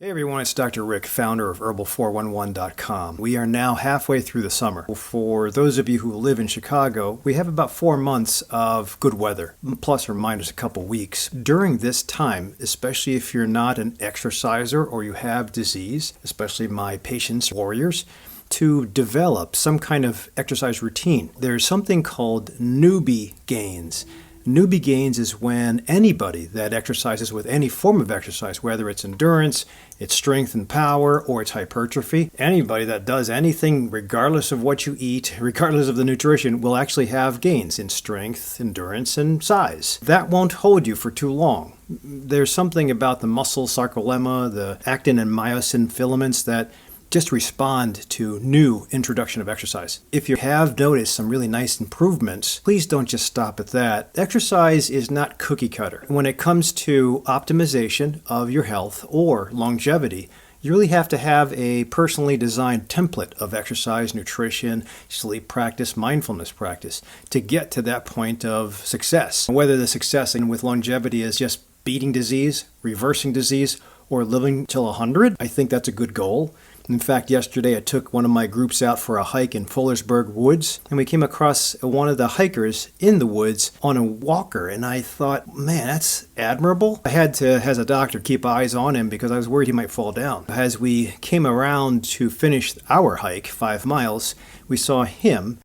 Hey everyone, it's Dr. Rick, founder of Herbal411.com. We are now halfway through the summer. For those of you who live in Chicago, we have about 4 months of good weather, plus or minus a couple weeks. During this time, especially if you're not an exerciser or you have disease, especially my patients, warriors, to develop some kind of exercise routine. There's something called newbie gains. Newbie gains is when anybody that exercises with any form of exercise, whether it's endurance, it's strength and power, or it's hypertrophy, anybody that does anything regardless of what you eat, regardless of the nutrition, will actually have gains in strength, endurance, and size. That won't hold you for too long. There's something about the muscle sarcolemma, the actin and myosin filaments that just respond to new introduction of exercise. If you have noticed some really nice improvements, please don't just stop at that. Exercise is not cookie cutter. When it comes to optimization of your health or longevity, you really have to have a personally designed template of exercise, nutrition, sleep practice, mindfulness practice to get to that point of success. Whether the success with longevity is just beating disease, reversing disease, or living till 100, I think that's a good goal. In fact, yesterday I took one of my groups out for a hike in Fullersburg Woods, and we came across one of the hikers in the woods on a walker, and I thought, man, that's admirable. I had to, as a doctor, keep eyes on him because I was worried he might fall down. As we came around to finish our hike, 5 miles, we saw him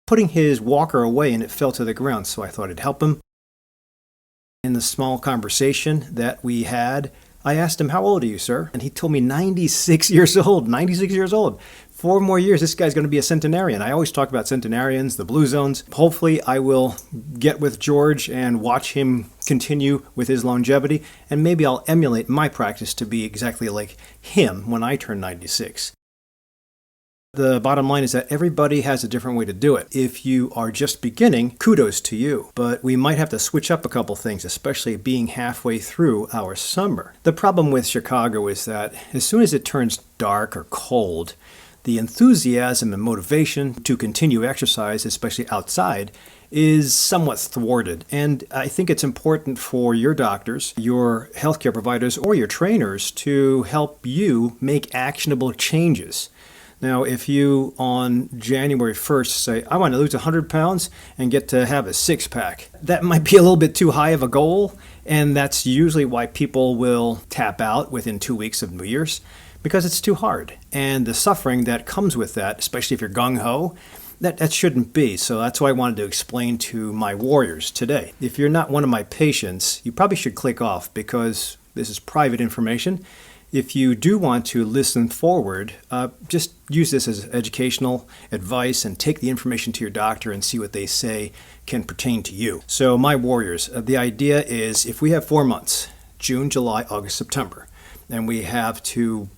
putting his walker away, and it fell to the ground, so I thought I'd help him. In the small conversation that we had, I asked him, "How old are you, sir?" And he told me 96 years old. 96 years old. 4 more years, this guy's going to be a centenarian. I always talk about centenarians, the blue zones. Hopefully, I will get with George and watch him continue with his longevity, and maybe I'll emulate my practice to be exactly like him when I turn 96. The bottom line is that everybody has a different way to do it. If you are just beginning, kudos to you. But we might have to switch up a couple things, especially being halfway through our summer. The problem with Chicago is that as soon as it turns dark or cold, the enthusiasm and motivation to continue exercise, especially outside, is somewhat thwarted. And I think it's important for your doctors, your healthcare providers, or your trainers to help you make actionable changes. Now, if you on January 1st say, I want to lose 100 pounds and get to have a six-pack, that might be a little bit too high of a goal, and that's usually why people will tap out within 2 weeks of New Year's, because it's too hard. And the suffering that comes with that, especially if you're gung-ho, that shouldn't be. So that's why I wanted to explain to my warriors today. If you're not one of my patients, you probably should click off because this is private information. If you do want to listen forward, just use this as educational advice and take the information to your doctor and see what they say can pertain to you. So my warriors, the idea is if we have 4 months, June, July, August, September, and we have to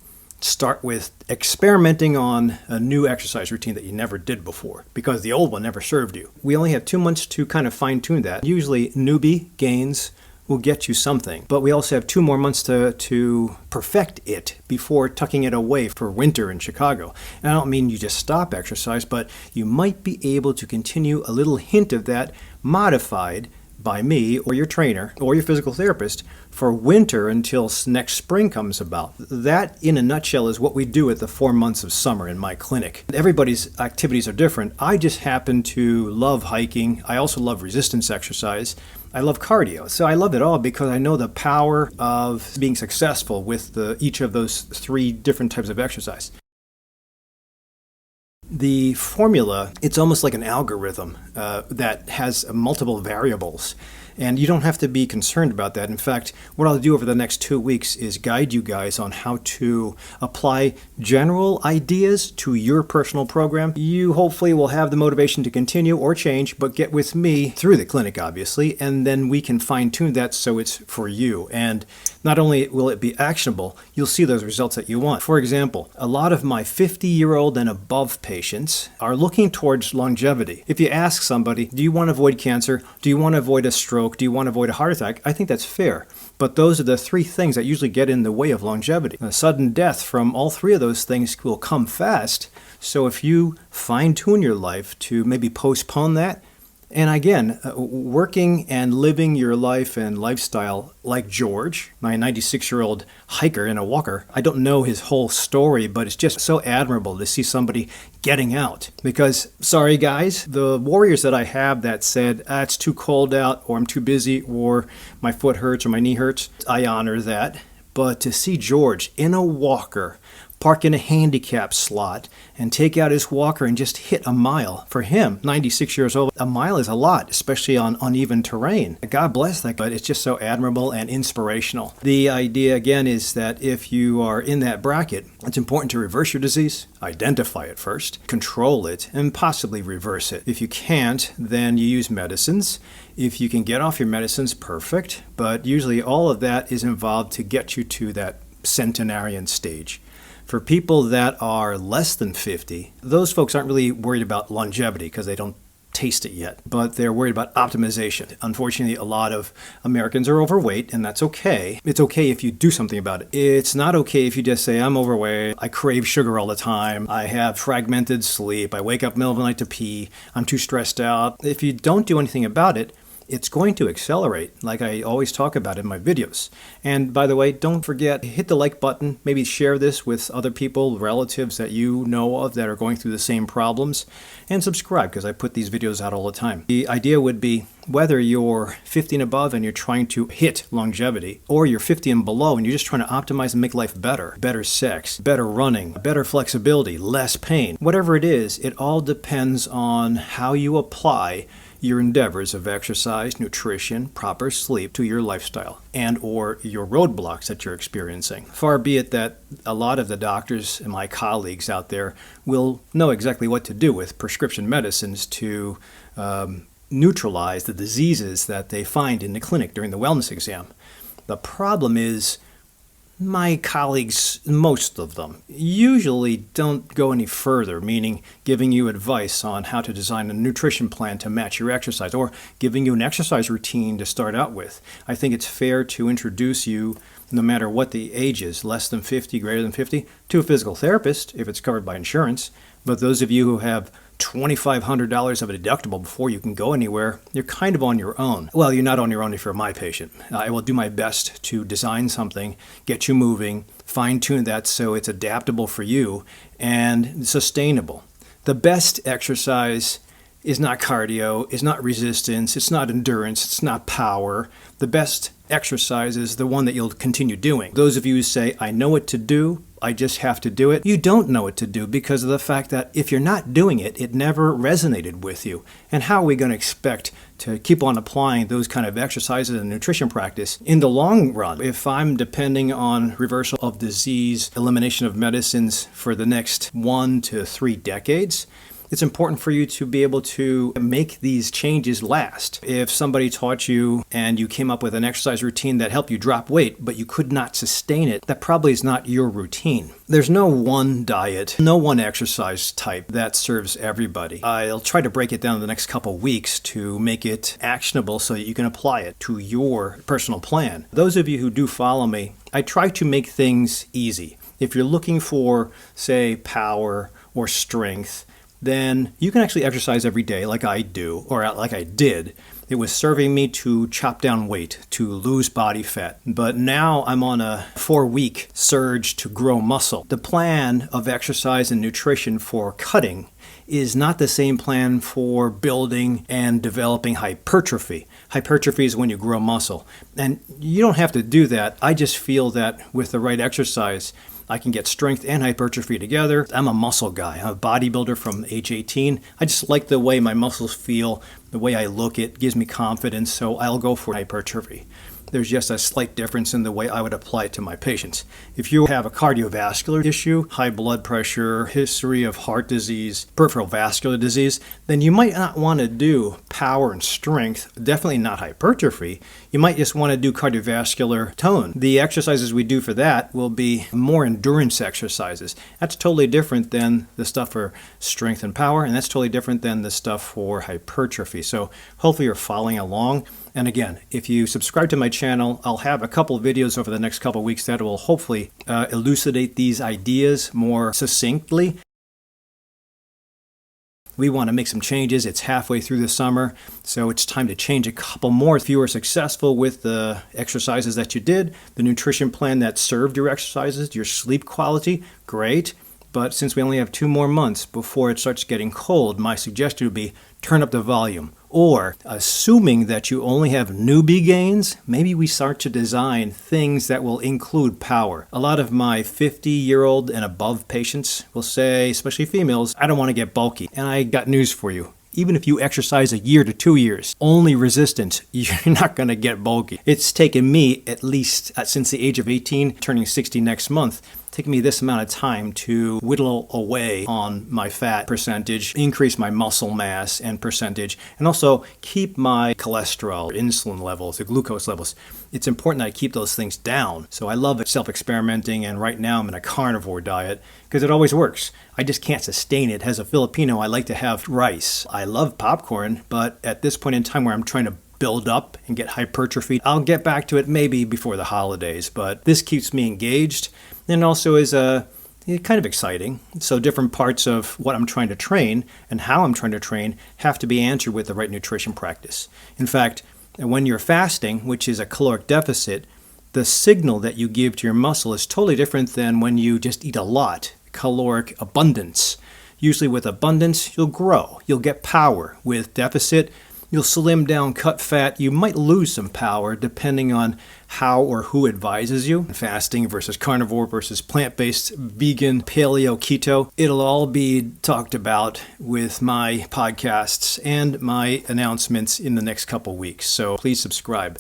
start with experimenting on a new exercise routine that you never did before because the old one never served you. We only have 2 months to kind of fine-tune that. Usually newbie gains will get you something. But we also have 2 more months to perfect it before tucking it away for winter in Chicago. And I don't mean you just stop exercise, but you might be able to continue a little hint of that modified by me or your trainer or your physical therapist for winter until next spring comes about. That, in a nutshell, is what we do at the 4 months of summer in my clinic. Everybody's activities are different. I just happen to love hiking. I also love resistance exercise. I love cardio. So I love it all because I know the power of being successful with each of those 3 different types of exercise. The formula, it's almost like an algorithm that has multiple variables. And you don't have to be concerned about that. In fact, what I'll do over the next 2 weeks is guide you guys on how to apply general ideas to your personal program. You hopefully will have the motivation to continue or change, but get with me through the clinic, obviously, and then we can fine-tune that so it's for you. And not only will it be actionable, you'll see those results that you want. For example, a lot of my 50-year-old and above patients are looking towards longevity. If you ask somebody, do you want to avoid cancer? Do you want to avoid a stroke? Do you want to avoid a heart attack? I think that's fair. But those are the 3 things that usually get in the way of longevity. A sudden death from all 3 of those things will come fast. So if you fine-tune your life to maybe postpone that, And again, working and living your life and lifestyle like George, my 96-year-old hiker in a walker. I don't know his whole story, but it's just so admirable to see somebody getting out. Because, sorry guys, the warriors that I have that said, it's too cold out, or I'm too busy, or my foot hurts, or my knee hurts, I honor that. But to see George in a walker, park in a handicap slot, and take out his walker and just hit a mile. For him, 96 years old, a mile is a lot, especially on uneven terrain. God bless that guy. It's just so admirable and inspirational. The idea, again, is that if you are in that bracket, it's important to reverse your disease, identify it first, control it, and possibly reverse it. If you can't, then you use medicines. If you can get off your medicines, perfect. But usually all of that is involved to get you to that centenarian stage. For people that are less than 50, those folks aren't really worried about longevity because they don't taste it yet, but they're worried about optimization. Unfortunately, a lot of Americans are overweight, and that's okay. It's okay if you do something about it. It's not okay if you just say, I'm overweight, I crave sugar all the time, I have fragmented sleep, I wake up in the middle of the night to pee, I'm too stressed out. If you don't do anything about it, it's going to accelerate, like I always talk about in my videos. And by the way, don't forget, hit the like button, maybe share this with other people, relatives that you know of that are going through the same problems, and subscribe because I put these videos out all the time. The idea would be whether you're 50 and above and you're trying to hit longevity, or you're 50 and below and you're just trying to optimize and make life better. Better sex, better running, better flexibility, less pain. Whatever it is, it all depends on how you apply your endeavors of exercise, nutrition, proper sleep to your lifestyle and or your roadblocks that you're experiencing. Far be it that a lot of the doctors and my colleagues out there will know exactly what to do with prescription medicines to neutralize the diseases that they find in the clinic during the wellness exam. The problem is my colleagues, most of them, usually don't go any further, meaning giving you advice on how to design a nutrition plan to match your exercise or giving you an exercise routine to start out with. I think it's fair to introduce you, no matter what the age is, less than 50, greater than 50, to a physical therapist if it's covered by insurance. But those of you who have $2,500 of a deductible before you can go anywhere, you're kind of on your own. Well, you're not on your own if you're my patient. I will do my best to design something, get you moving, fine-tune that so it's adaptable for you and sustainable. The best exercise is not cardio, is not resistance, it's not endurance, it's not power. The best exercise is the one that you'll continue doing. Those of you who say, I know what to do, I just have to do it, you don't know what to do because of the fact that if you're not doing it, it never resonated with you. And how are we going to expect to keep on applying those kind of exercises and nutrition practice in the long run? If I'm depending on reversal of disease, elimination of medicines for the next 1 to 3 decades, it's important for you to be able to make these changes last. If somebody taught you and you came up with an exercise routine that helped you drop weight, but you could not sustain it, that probably is not your routine. There's no one diet, no one exercise type that serves everybody. I'll try to break it down in the next couple weeks to make it actionable so that you can apply it to your personal plan. Those of you who do follow me, I try to make things easy. If you're looking for, say, power or strength, then you can actually exercise every day like I do, or like I did. It was serving me to chop down weight, to lose body fat. But now I'm on a 4-week surge to grow muscle. The plan of exercise and nutrition for cutting is not the same plan for building and developing hypertrophy. Hypertrophy is when you grow muscle. And you don't have to do that. I just feel that with the right exercise, I can get strength and hypertrophy together. I'm a muscle guy. I'm a bodybuilder from age 18. I just like the way my muscles feel, the way I look. It gives me confidence, so I'll go for hypertrophy. There's just a slight difference in the way I would apply it to my patients. If you have a cardiovascular issue, high blood pressure, history of heart disease, peripheral vascular disease, then you might not want to do power and strength, definitely not hypertrophy. You might just want to do cardiovascular tone. The exercises we do for that will be more endurance exercises. That's totally different than the stuff for strength and power, and that's totally different than the stuff for hypertrophy. So hopefully you're following along. And again, if you subscribe to my channel, I'll have a couple of videos over the next couple of weeks that will hopefully elucidate these ideas more succinctly. We want to make some changes. It's halfway through the summer, so it's time to change a couple more. If you were successful with the exercises that you did, the nutrition plan that served your exercises, your sleep quality, great. But since we only have 2 more months before it starts getting cold, my suggestion would be turn up the volume. Or, assuming that you only have newbie gains, maybe we start to design things that will include power. A lot of my 50-year-old and above patients will say, especially females, I don't want to get bulky. And I got news for you. Even if you exercise a year to 2 years, only resistant, you're not going to get bulky. It's taken me at least since the age of 18, turning 60 next month, taking me this amount of time to whittle away on my fat percentage, increase my muscle mass and percentage, and also keep my cholesterol, insulin levels, the glucose levels. It's important that I keep those things down. So I love self-experimenting, and right now I'm in a carnivore diet because it always works. I just can't sustain it. As a Filipino, I like to have rice. I love popcorn, but at this point in time where I'm trying to build up and get hypertrophy, I'll get back to it maybe before the holidays, but this keeps me engaged and also is kind of exciting. So different parts of what I'm trying to train and how I'm trying to train have to be answered with the right nutrition practice. In fact, when you're fasting, which is a caloric deficit, the signal that you give to your muscle is totally different than when you just eat a lot, caloric abundance. Usually with abundance, you'll grow, you'll get power. With deficit, you'll slim down, cut fat. You might lose some power depending on how or who advises you. Fasting versus carnivore versus plant-based, vegan, paleo, keto. It'll all be talked about with my podcasts and my announcements in the next couple weeks. So please subscribe.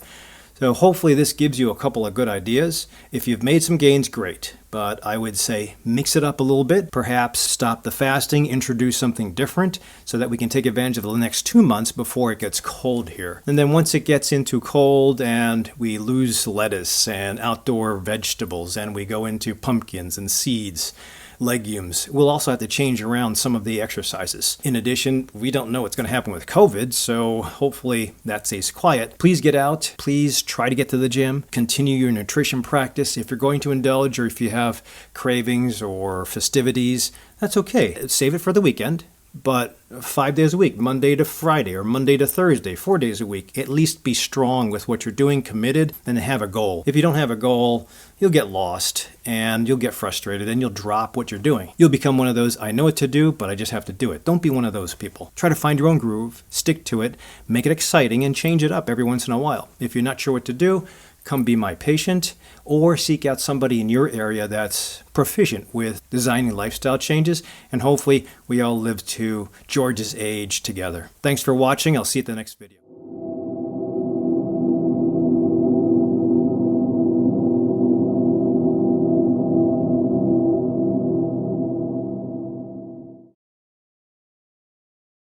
So hopefully this gives you a couple of good ideas. If you've made some gains, great. But I would say mix it up a little bit. Perhaps stop the fasting, introduce something different so that we can take advantage of the next 2 months before it gets cold here. And then once it gets into cold and we lose lettuce and outdoor vegetables and we go into pumpkins and seeds, legumes, we'll also have to change around some of the exercises. In addition, we don't know what's going to happen with COVID, so hopefully that stays quiet. Please get out. Please try to get to the gym. Continue your nutrition practice. If you're going to indulge or if you have cravings or festivities, that's okay. Save it for the weekend. But 5 days a week, Monday to Friday or Monday to Thursday, 4 days a week, at least be strong with what you're doing, committed, and have a goal. If you don't have a goal, you'll get lost and you'll get frustrated and you'll drop what you're doing. You'll become one of those, I know what to do, but I just have to do it. Don't be one of those people. Try to find your own groove, stick to it, make it exciting, and change it up every once in a while. If you're not sure what to do, come be my patient or seek out somebody in your area that's proficient with designing lifestyle changes, and hopefully we all live to George's age together. Thanks for watching. I'll see you at the next video.